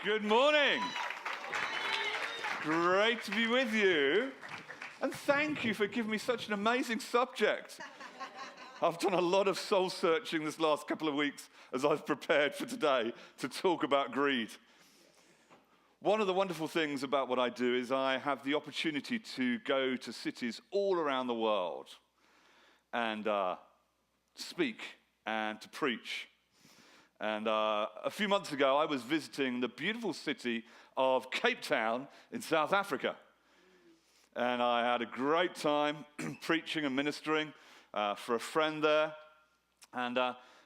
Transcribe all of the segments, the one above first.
Good morning. Great to be with you. And thank you for giving me such an amazing subject. I've done a lot of soul searching this last couple of weeks as I've prepared for today to talk about greed. One of the wonderful things about what I do is I have the opportunity to go to cities all around the world and speak and to preach. And a few months ago, I was visiting the beautiful city of Cape Town in South Africa. And I had a great time preaching and ministering for a friend there. And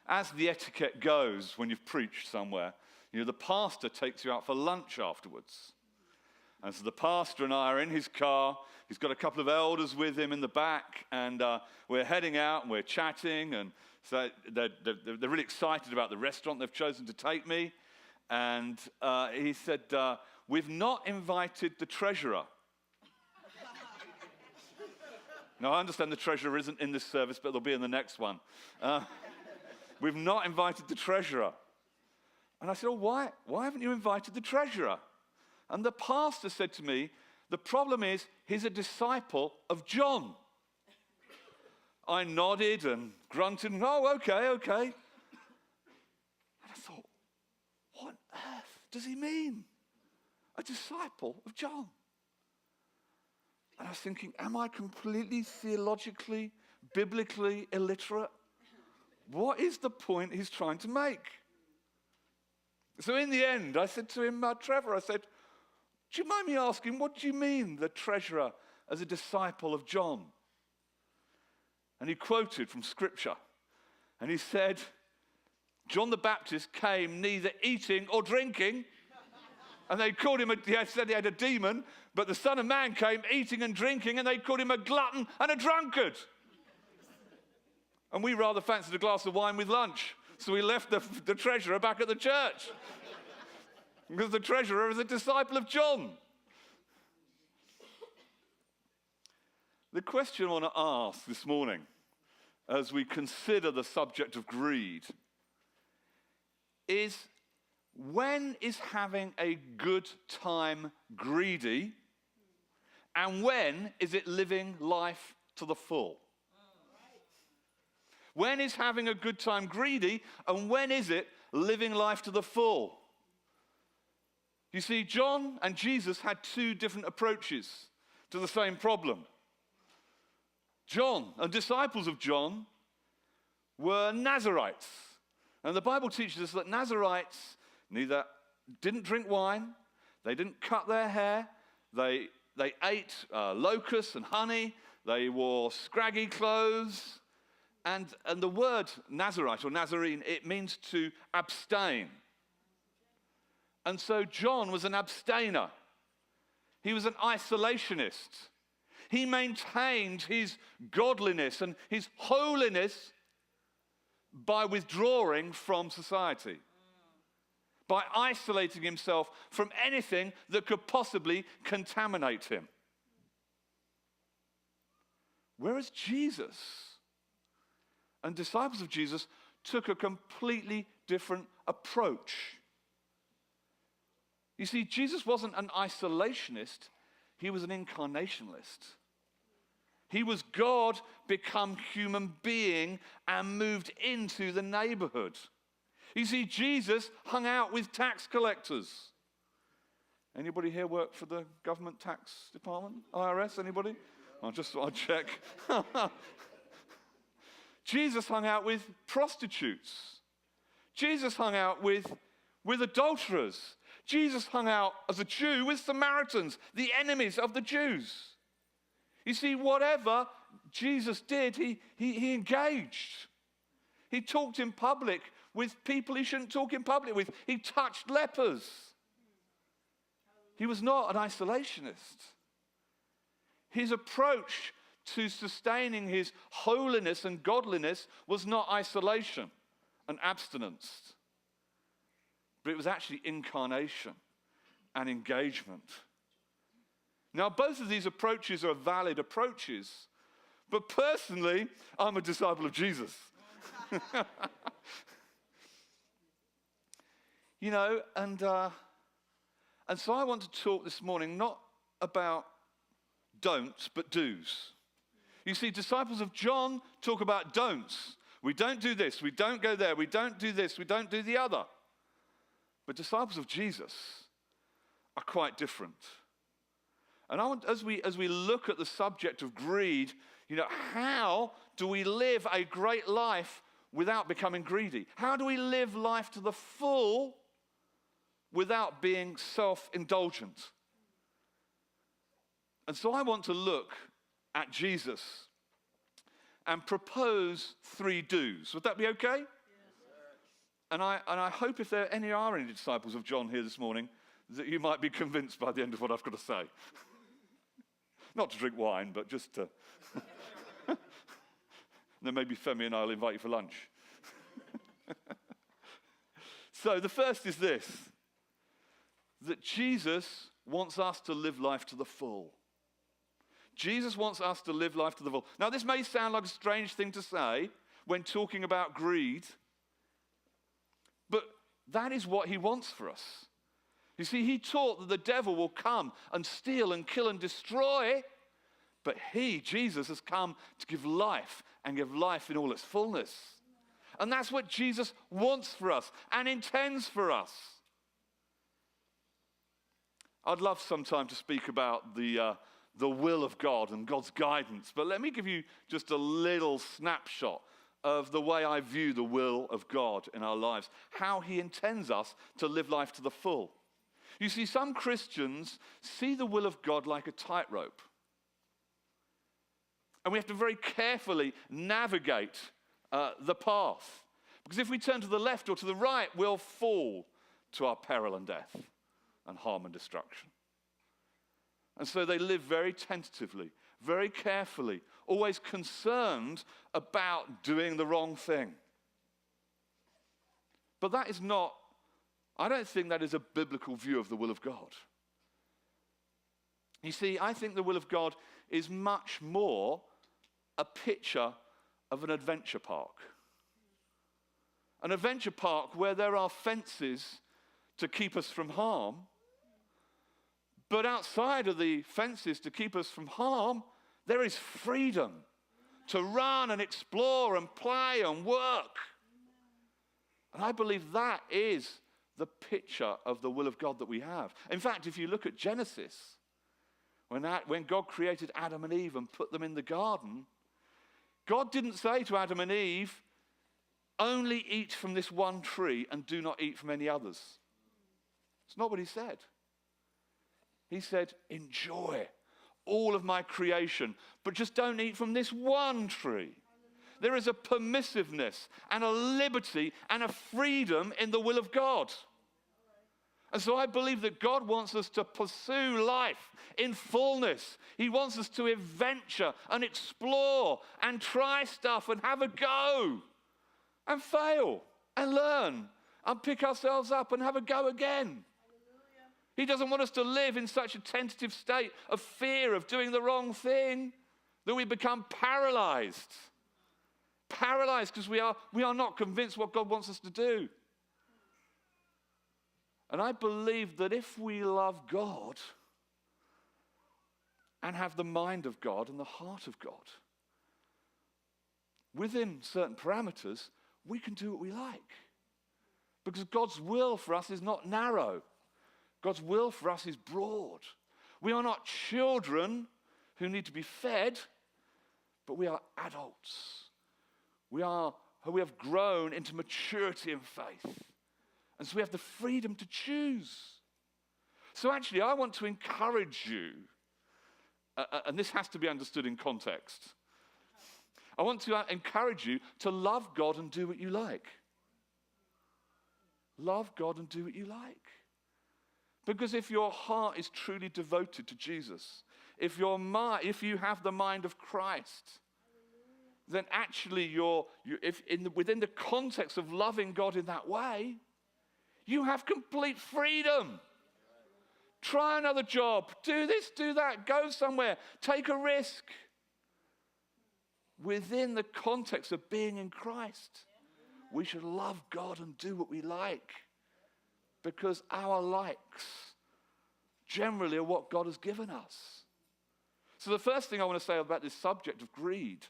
as the etiquette goes when you've preached somewhere, the pastor takes you out for lunch afterwards. And so the pastor and I are in his car. He's got a couple of elders with him in the back, and we're heading out and we're chatting. And so they're really excited about the restaurant they've chosen to take me. And he said, "We've not invited the treasurer." Now, I understand the treasurer isn't in this service, but they'll be in the next one. "We've not invited the treasurer." And I said, "Oh, why haven't you invited the treasurer?" And the pastor said to me, "The problem is he's a disciple of John." I nodded and grunted, "Oh, okay. And I thought, what on earth does he mean? A disciple of John? And I was thinking, am I completely theologically, biblically illiterate? What is the point he's trying to make? So in the end, I said to him, Trevor, I said, "Do you mind me asking, what do you mean, the treasurer as a disciple of John?" And he quoted from Scripture. And he said, "John the Baptist came neither eating or drinking." And they called him, he said he had a demon, but the Son of Man came eating and drinking, and they called him a glutton and a drunkard. And we rather fancied a glass of wine with lunch. So we left the treasurer back at the church. Because the treasurer is a disciple of John. The question I want to ask this morning, as we consider the subject of greed, is when is having a good time greedy, and when is it living life to the full? When is having a good time greedy, and when is it living life to the full? You see, John and Jesus had two different approaches to the same problem. John and disciples of John were Nazarites. And the Bible teaches us that Nazarites neither didn't drink wine, they didn't cut their hair, they ate locusts and honey, they wore scraggy clothes. And the word Nazarite or Nazarene, it means to abstain. And so John was an abstainer. He was an isolationist. He maintained his godliness and his holiness by withdrawing from society, by isolating himself from anything that could possibly contaminate him. Whereas Jesus and disciples of Jesus took a completely different approach. You see, Jesus wasn't an isolationist, he was an incarnationalist. He was God become human being and moved into the neighborhood. You see, Jesus hung out with tax collectors. Anybody here work for the government tax department? IRS, anybody? I'll check. Jesus hung out with prostitutes. Jesus hung out with adulterers. Jesus hung out as a Jew with Samaritans, the enemies of the Jews. You see, whatever Jesus did, he engaged. He talked in public with people he shouldn't talk in public with. He touched lepers. He was not an isolationist. His approach to sustaining his holiness and godliness was not isolation and abstinence, but it was actually incarnation and engagement. Now, both of these approaches are valid approaches, but personally, I'm a disciple of Jesus. And And so I want to talk this morning not about don'ts, but do's. You see, disciples of John talk about don'ts. We don't do this, we don't go there, we don't do this, we don't do the other. But disciples of Jesus are quite different. And I want, as we look at the subject of greed, how do we live a great life without becoming greedy? How do we live life to the full without being self-indulgent? And so I want to look at Jesus and propose 3 do's. Would that be okay? Yes. And I hope if there are any disciples of John here this morning, that you might be convinced by the end of what I've got to say. Not to drink wine, but just to... Then maybe Femi and I will invite you for lunch. So the first is this, that Jesus wants us to live life to the full. Jesus wants us to live life to the full. Now, this may sound like a strange thing to say when talking about greed, but that is what he wants for us. You see, he taught that the devil will come and steal and kill and destroy, but he, Jesus, has come to give life and give life in all its fullness. And that's what Jesus wants for us and intends for us. I'd love sometime to speak about the will of God and God's guidance, but let me give you just a little snapshot of the way I view the will of God in our lives, how he intends us to live life to the full. You see, some Christians see the will of God like a tightrope. And we have to very carefully navigate the path. Because if we turn to the left or to the right, we'll fall to our peril and death and harm and destruction. And so they live very tentatively, very carefully, always concerned about doing the wrong thing. But that is not, I don't think that is a biblical view of the will of God. You see, I think the will of God is much more a picture of an adventure park. An adventure park where there are fences to keep us from harm, but outside of the fences to keep us from harm, there is freedom to run and explore and play and work. And I believe that is the picture of the will of God that we have. In fact, if you look at Genesis, when God created Adam and Eve and put them in the garden, God didn't say to Adam and Eve, only eat from this one tree and do not eat from any others. It's not what he said. He said, enjoy all of my creation, but just don't eat from this one tree. There is a permissiveness and a liberty and a freedom in the will of God. And so I believe that God wants us to pursue life in fullness. He wants us to adventure and explore and try stuff and have a go and fail and learn and pick ourselves up and have a go again. He doesn't want us to live in such a tentative state of fear of doing the wrong thing that we become paralyzed. Paralyzed because we are not convinced what God wants us to do. And I believe that if we love God and have the mind of God and the heart of God, within certain parameters, we can do what we like. Because God's will for us is not narrow. God's will for us is broad. We are not children who need to be fed, but we are adults. We have grown into maturity and faith. And so we have the freedom to choose. So actually, I want to encourage you, and this has to be understood in context. I want to encourage you to love God and do what you like. Love God and do what you like. Because if your heart is truly devoted to Jesus, if you have the mind of Christ, then actually within the context of loving God in that way, you have complete freedom. Try another job. Do this, do that. Go somewhere. Take a risk. Within the context of being in Christ, we should love God and do what we like. Because our likes generally are what God has given us. So the first thing I want to say about this subject of greed,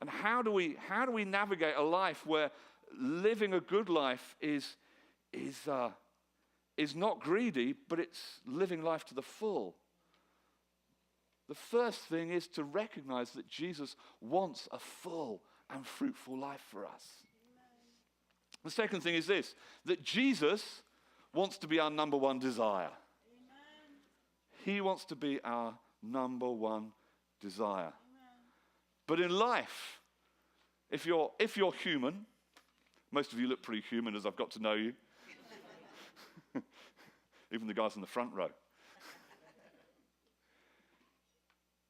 and how do we navigate a life where living a good life is not greedy, but it's living life to the full. The first thing is to recognize that Jesus wants a full and fruitful life for us. Amen. The second thing is this, that Jesus wants to be our number one desire. Amen. He wants to be our number one desire. Amen. But in life, if you're human, most of you look pretty human as I've got to know you. Even the guys in the front row.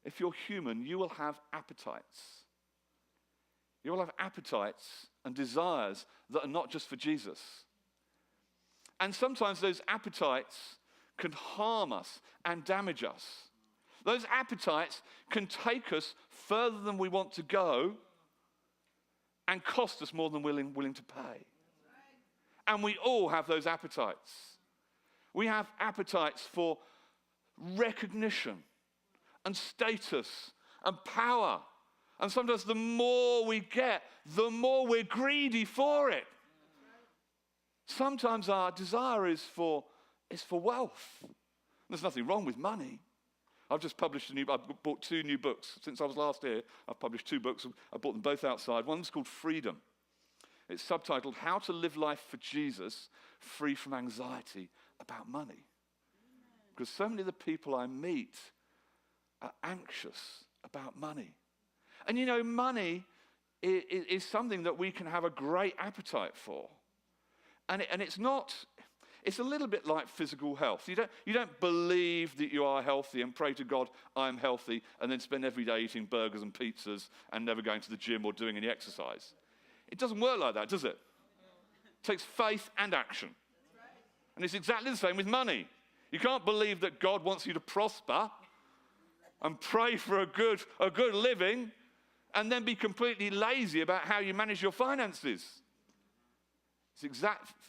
If you're human, you will have appetites. You will have appetites and desires that are not just for Jesus. And sometimes those appetites can harm us and damage us. Those appetites can take us further than we want to go and cost us more than we're willing to pay. And we all have those appetites. We have appetites for recognition and status and power. And sometimes the more we get, the more we're greedy for it. Sometimes our desire is for wealth. There's nothing wrong with money. I've bought 2 new books. Since I was last here, I've published 2 books. I bought them both outside. One's called Freedom. It's subtitled, How to Live Life for Jesus, Free from Anxiety About Money. Because so many of the people I meet are anxious about money. And you know, money is something that we can have a great appetite for. And it's a little bit like physical health. You don't believe that you are healthy and pray to God, I'm healthy, and then spend every day eating burgers and pizzas and never going to the gym or doing any exercise. It doesn't work like that, does it? It takes faith and action. And it's exactly the same with money. You can't believe that God wants you to prosper and pray for a good living and then be completely lazy about how you manage your finances.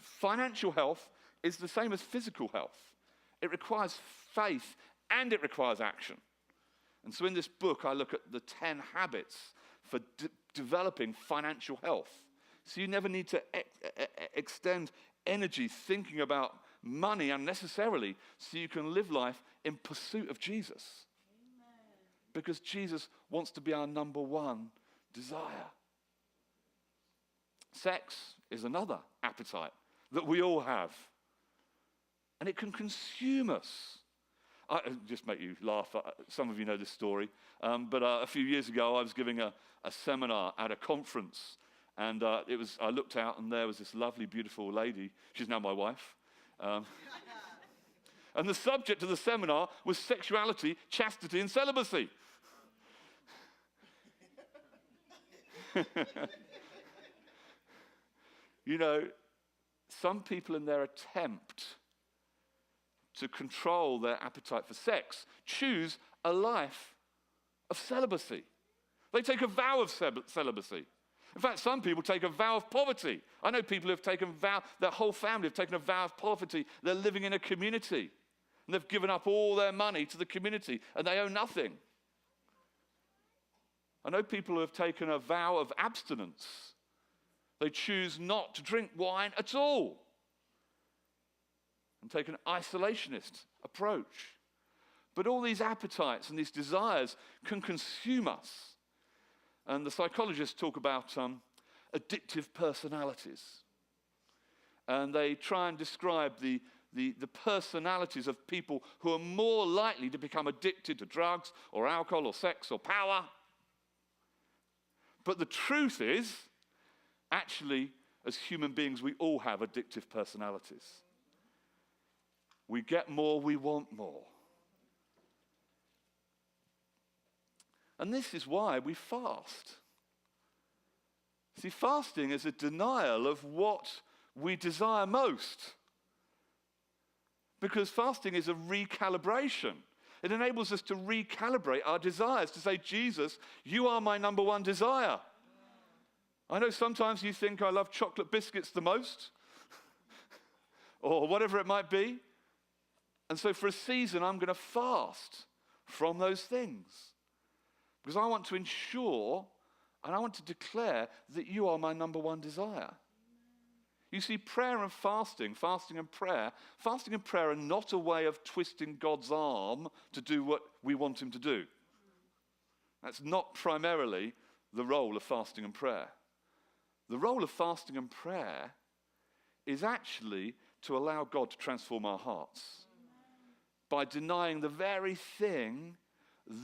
Financial health is the same as physical health. It requires faith and it requires action. And so in this book, I look at the 10 habits for developing financial health. So you never need to extend energy thinking about money unnecessarily, so you can live life in pursuit of Jesus. Amen. Because Jesus wants to be our number one desire. Sex is another appetite that we all have. And it can consume us. I just make you laugh. Some of you know this story. But a few years ago, I was giving a seminar at a conference. And I looked out, and there was this lovely, beautiful lady. She's now my wife. And the subject of the seminar was sexuality, chastity, and celibacy. You know, some people in their attempt to control their appetite for sex choose a life of celibacy. They take a vow of celibacy. In fact, some people take a vow of poverty. I know people who have taken a vow, their whole family have taken a vow of poverty. They're living in a community, and they've given up all their money to the community, and they owe nothing. I know people who have taken a vow of abstinence. They choose not to drink wine at all and take an isolationist approach. But all these appetites and these desires can consume us. And the psychologists talk about addictive personalities. And they try and describe the personalities of people who are more likely to become addicted to drugs or alcohol or sex or power. But the truth is, actually, as human beings, we all have addictive personalities. We get more, we want more. And this is why we fast. See, fasting is a denial of what we desire most. Because fasting is a recalibration. It enables us to recalibrate our desires, to say, Jesus, you are my number one desire. I know sometimes you think I love chocolate biscuits the most, or whatever it might be. And so for a season, I'm going to fast from those things because I want to ensure and I want to declare that you are my number one desire. You see, prayer and fasting and prayer are not a way of twisting God's arm to do what we want him to do. That's not primarily the role of fasting and prayer. The role of fasting and prayer is actually to allow God to transform our hearts by denying the very thing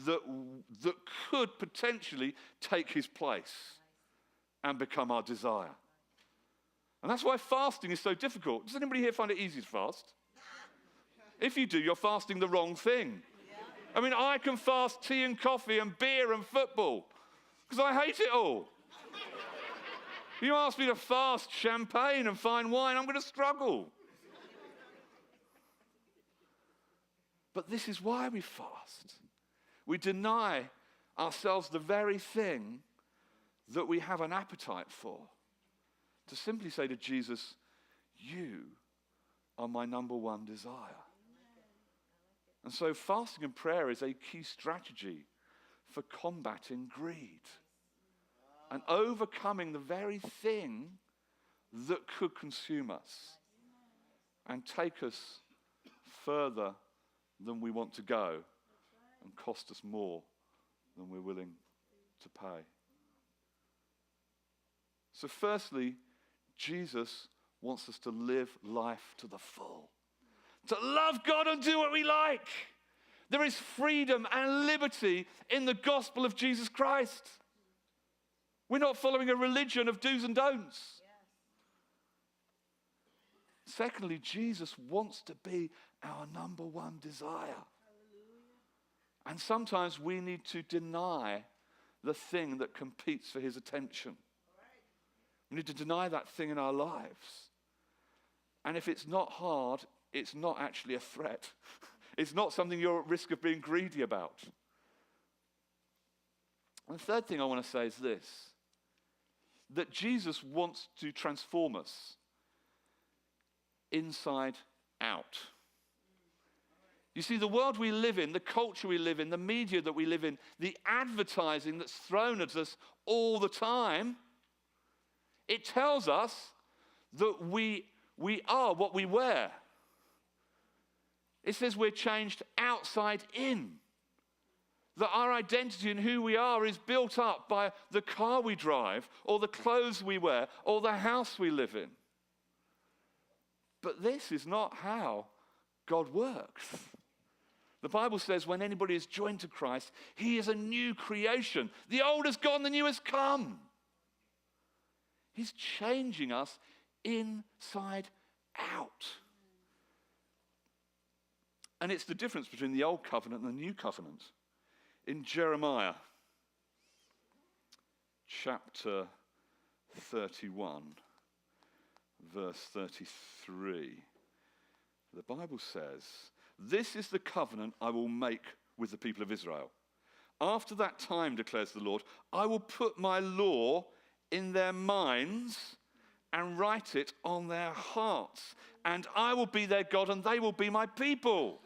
that could potentially take his place and become our desire. And that's why fasting is so difficult. Does anybody here find it easy to fast? If you do, you're fasting the wrong thing. I mean, I can fast tea and coffee and beer and football because I hate it all. You ask me to fast champagne and fine wine, I'm going to struggle. But this is why we fast. We deny ourselves the very thing that we have an appetite for. To simply say to Jesus, you are my number one desire. And so fasting and prayer is a key strategy for combating greed and overcoming the very thing that could consume us and take us further than we want to go and cost us more than we're willing to pay. So firstly, Jesus wants us to live life to the full. To love God and do what we like. There is freedom and liberty in the gospel of Jesus Christ. We're not following a religion of do's and don'ts. Secondly, Jesus wants to be our number one desire. And sometimes we need to deny the thing that competes for his attention. We need to deny that thing in our lives. And if it's not hard, it's not actually a threat. It's not something you're at risk of being greedy about. And the third thing I want to say is this, that Jesus wants to transform us inside out. You see, the world we live in, the culture we live in, the media that we live in, the advertising that's thrown at us all the time, it tells us that we are what we wear. It says we're changed outside in. That our identity and who we are is built up by the car we drive, or the clothes we wear, or the house we live in. But this is not how God works. The Bible says when anybody is joined to Christ, he is a new creation. The old has gone, the new has come. He's changing us inside out. And it's the difference between the old covenant and the new covenant. In Jeremiah chapter 31, verse 33, the Bible says, "This is the covenant I will make with the people of Israel. After that time, declares the Lord, I will put my law in their minds and write it on their hearts. And I will be their God and they will be my people."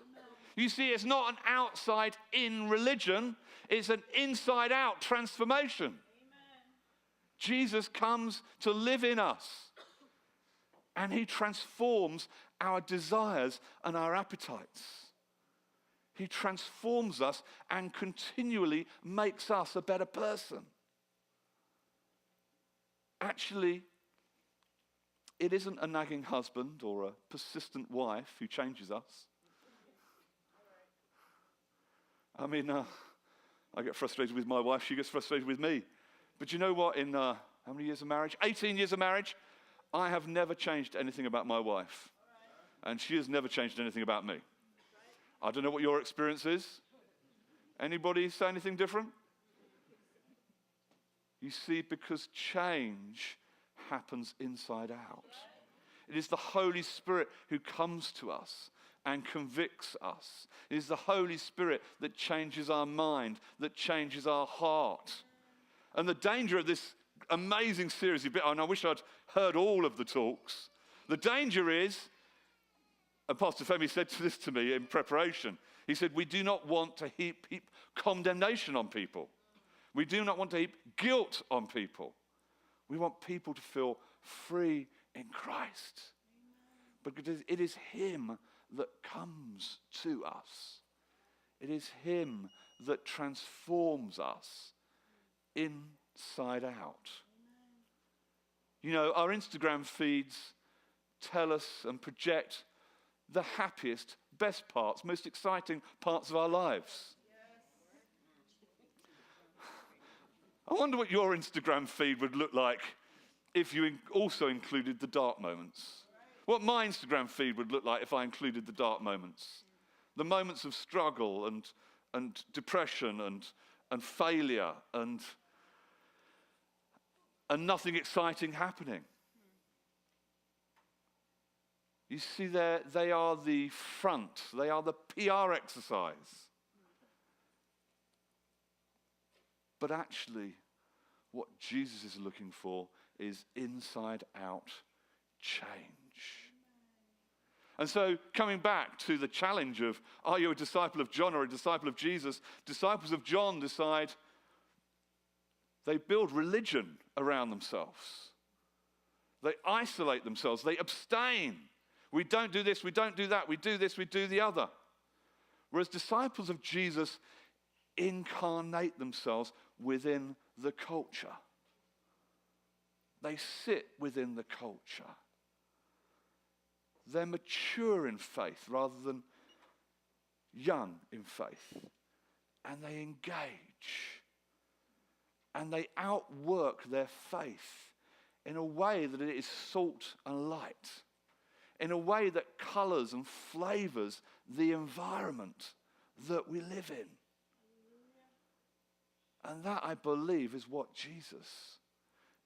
You see, it's not an outside-in religion. It's an inside-out transformation. Amen. Jesus comes to live in us. And he transforms our desires and our appetites. He transforms us and continually makes us a better person. Actually, it isn't a nagging husband or a persistent wife who changes us. I mean, I get frustrated with my wife, she gets frustrated with me. But you know what, in how many years of marriage? 18 years of marriage, I have never changed anything about my wife. And she has never changed anything about me. I don't know what your experience is. Anybody say anything different? You see, because change happens inside out. It is the Holy Spirit who comes to us and convicts us. It is the Holy Spirit that changes our mind, that changes our heart. And the danger of this amazing series, and I wish I'd heard all of the talks, the danger is And Pastor Femi said this to me in preparation. He said, we do not want to heap condemnation on people. We do not want to heap guilt on people. We want people to feel free in Christ. Because it is him that comes to us. It is him that transforms us inside out. You know, our Instagram feeds tell us and project the happiest, best parts, most exciting parts of our lives. I wonder what your Instagram feed would look like if you also included the dark moments. What my Instagram feed would look like if I included the dark moments. The moments of struggle and depression and failure and nothing exciting happening. You see, they are the front. They are the PR exercise. But actually, what Jesus is looking for is inside-out change. And so, coming back to the challenge of, are you a disciple of John or a disciple of Jesus? Disciples of John decide they build religion around themselves. They isolate themselves. They abstain. We don't do this, we don't do that, we do this, we do the other. Whereas disciples of Jesus incarnate themselves within the culture. They sit within the culture. They're mature in faith rather than young in faith. And they engage. And they outwork their faith in a way that it is salt and light. In a way that colours and flavours the environment that we live in. And that, I believe, is what Jesus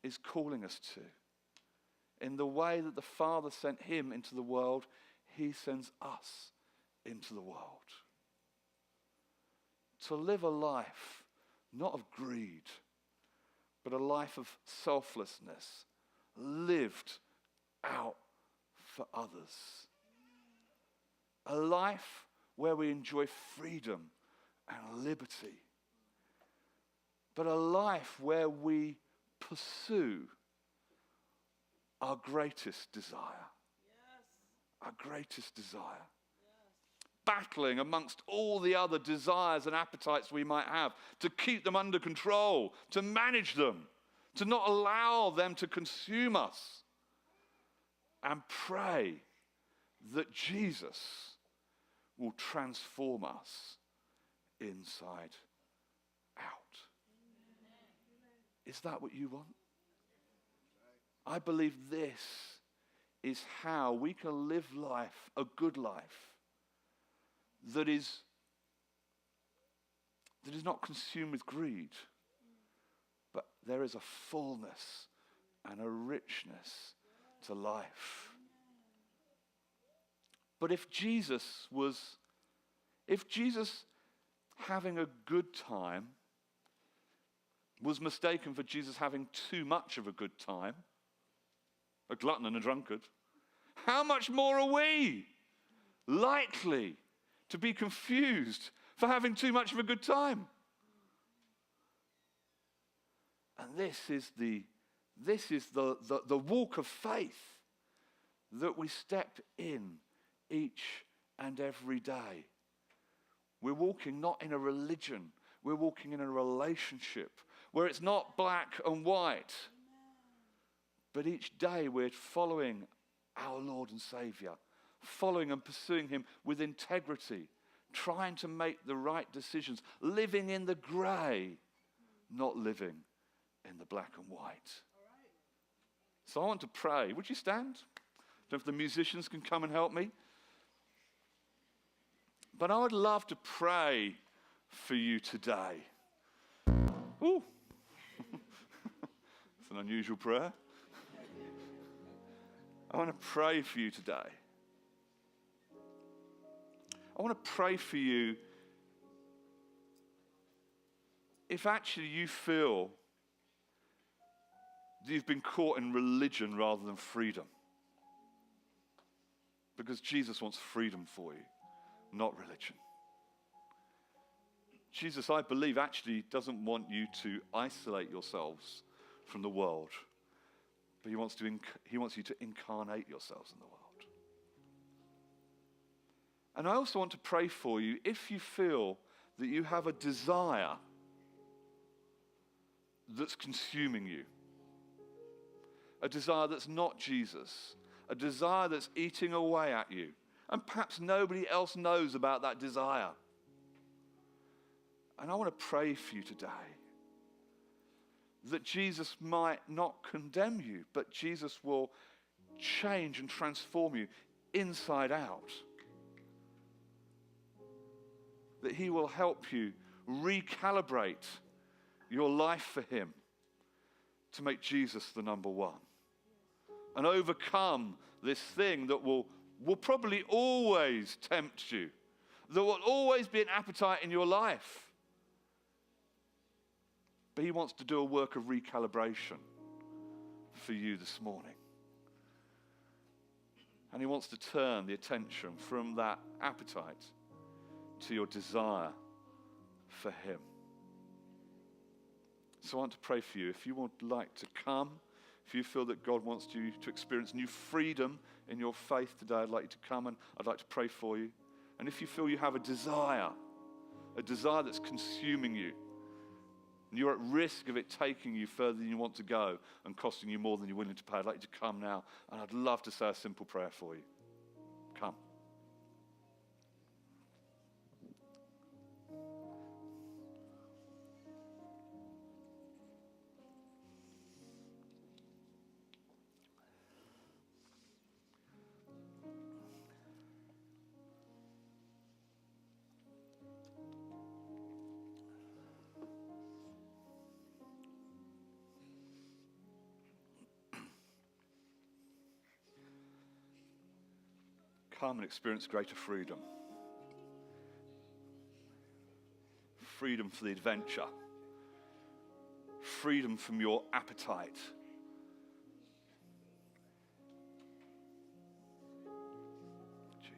is calling us to. In the way that the Father sent him into the world, he sends us into the world. To live a life not of greed, but a life of selflessness, lived out for others. A life where we enjoy freedom and liberty. But a life where we pursue our greatest desire. Yes. Our greatest desire. Yes. Battling amongst all the other desires and appetites we might have, to keep them under control, to manage them, to not allow them to consume us. And pray that Jesus will transform us inside out. Is that what you want? I believe this is how we can live life, a good life, that is not consumed with greed, but there is a fullness and a richness to life. But if Jesus having a good time was mistaken for Jesus having too much of a good time, a glutton and a drunkard, how much more are we likely to be confused for having too much of a good time? And this is the walk of faith that we step in each and every day. We're walking not in a religion, we're walking in a relationship where it's not black and white, but each day we're following our Lord and Saviour, following and pursuing him with integrity, trying to make the right decisions, living in the grey, not living in the black and white. So I want to pray. Would you stand? I don't know if the musicians can come and help me. But I would love to pray for you today. Ooh. It's an unusual prayer. I want to pray for you today. I want to pray for you if actually you feel that you've been caught in religion rather than freedom. Because Jesus wants freedom for you, not religion. Jesus, I believe, actually doesn't want you to isolate yourselves from the world, but he wants you to incarnate yourselves in the world. And I also want to pray for you if you feel that you have a desire that's consuming you, a desire that's not Jesus, a desire that's eating away at you, and perhaps nobody else knows about that desire. And I want to pray for you today that Jesus might not condemn you, but Jesus will change and transform you inside out. That he will help you recalibrate your life for him to make Jesus the number one. And overcome this thing that will probably always tempt you, that will always be an appetite in your life. But he wants to do a work of recalibration for you this morning. And he wants to turn the attention from that appetite to your desire for him. So I want to pray for you. If you would like to come, if you feel that God wants you to experience new freedom in your faith today, I'd like you to come and I'd like to pray for you. And if you feel you have a desire that's consuming you, and you're at risk of it taking you further than you want to go and costing you more than you're willing to pay, I'd like you to come now, and I'd love to say a simple prayer for you. Come. Come and experience greater freedom. Freedom for the adventure. Freedom from your appetite. Jesus.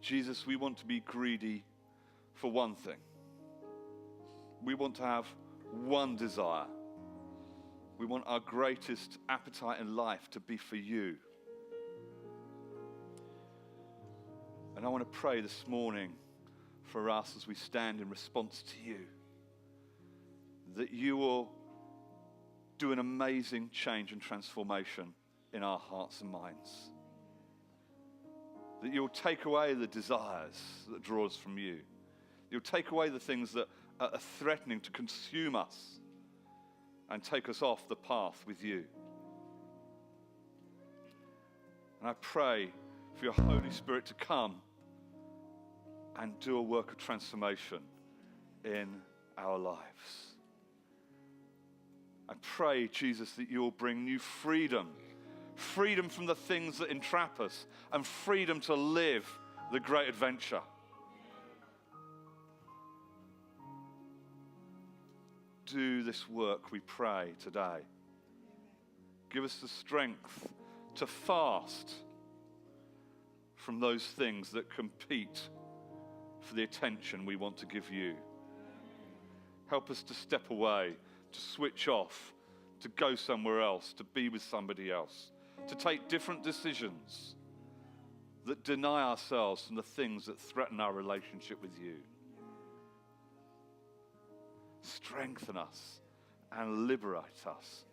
Jesus, we want to be greedy for one thing. We want to have one desire. We want our greatest appetite in life to be for you. And I want to pray this morning for us as we stand in response to you, that you will do an amazing change and transformation in our hearts and minds. That you'll take away the desires that draw us from you. You'll take away the things that are threatening to consume us and take us off the path with you. And I pray for your Holy Spirit to come and do a work of transformation in our lives. I pray, Jesus, that you'll bring new freedom from the things that entrap us, and freedom to live the great adventure. Do this work, we pray, today. Give us the strength to fast from those things that compete for the attention we want to give you. Help us to step away, to switch off, to go somewhere else, to be with somebody else, to take different decisions that deny ourselves from the things that threaten our relationship with you. Strengthen us and liberate us,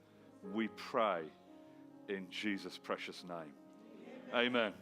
we pray in Jesus' precious name. Amen.